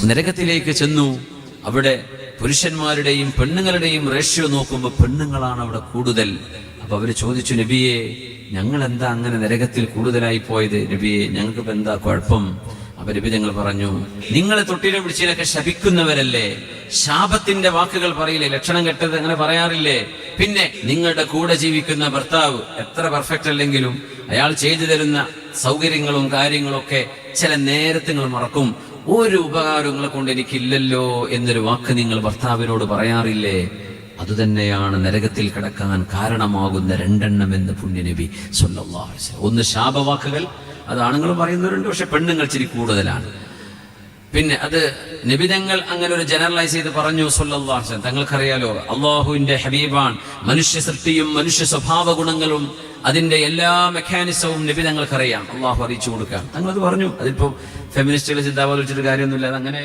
നരകത്തിലേക്ക് ചെന്നു. അവിടെ പുരുഷന്മാരുടെയും പെണ്ണുങ്ങളുടെയും റേഷ്യോ നോക്കുമ്പോൾ പെണ്ണുങ്ങളാണ് അവിടെ കൂടുതൽ. അപ്പൊ അവര് ചോദിച്ചു, നബിയെ ഞങ്ങൾ എന്താ അങ്ങനെ നരകത്തിൽ കൂടുതലായി പോയത്? നബിയെ ഞങ്ങൾക്ക് എന്താ കുഴപ്പം? അപ്പൊ നബി ഞങ്ങൾ പറഞ്ഞു, നിങ്ങളെ തൊട്ടിലും പിടിച്ചതിനൊക്കെ ശപിക്കുന്നവരല്ലേ, ശാപത്തിന്റെ വാക്കുകൾ പറയില്ലേ, ലക്ഷണം കെട്ടത് അങ്ങനെ പറയാറില്ലേ? പിന്നെ നിങ്ങളുടെ കൂടെ ജീവിക്കുന്ന ഭർത്താവ് എത്ര പെർഫെക്റ്റ് അല്ലെങ്കിലും അയാൾ ചെയ്തു തരുന്ന സൗകര്യങ്ങളും കാര്യങ്ങളും ഒക്കെ ചില നേരത്തെ നിങ്ങൾ മറക്കും. ഒരു ഉപകാരങ്ങളെ കൊണ്ട് എനിക്കില്ലല്ലോ എന്നൊരു വാക്ക് നിങ്ങൾ ഭർത്താവിനോട് പറയാറില്ലേ? അതുതന്നെയാണ് നരകത്തിൽ കിടക്കാൻ കാരണമാകുന്ന രണ്ടെണ്ണം എന്ന് പുണ്യനബി സ്വല്ലല്ലാഹു അലൈഹി വസല്ലം. ഒന്ന് ശാപവാക്കുകൾ, അത് ആണുങ്ങൾ പറയുന്നവരുണ്ട്, പക്ഷെ പെണ്ണുങ്ങൾ ചിരി കൂടുതലാണ്. പിന്നെ അത് നബിതങ്ങൾ അങ്ങനെ ഒരു ജനറലൈസ് ചെയ്ത് പറഞ്ഞു സ്വല്ലല്ലാഹു അലൈഹി വസല്ലം. തങ്ങൾക്കറിയാലോ, അള്ളാഹുവിന്റെ ഹബീബാൻ, മനുഷ്യ സൃഷ്ടിയും മനുഷ്യ സ്വഭാവ ഗുണങ്ങളും അതിന്റെ എല്ലാ മെക്കാനിസവും നബി തങ്ങൾക്കറിയാം, അള്ളാഹു അറിയിച്ചു കൊടുക്കാം. തങ്ങളത് പറഞ്ഞു. അതിപ്പോ ഫെമിനിസ്റ്റുകൾ ചിന്താവാദം വെച്ചിട്ട് കാര്യമൊന്നുമില്ല, അതങ്ങനെ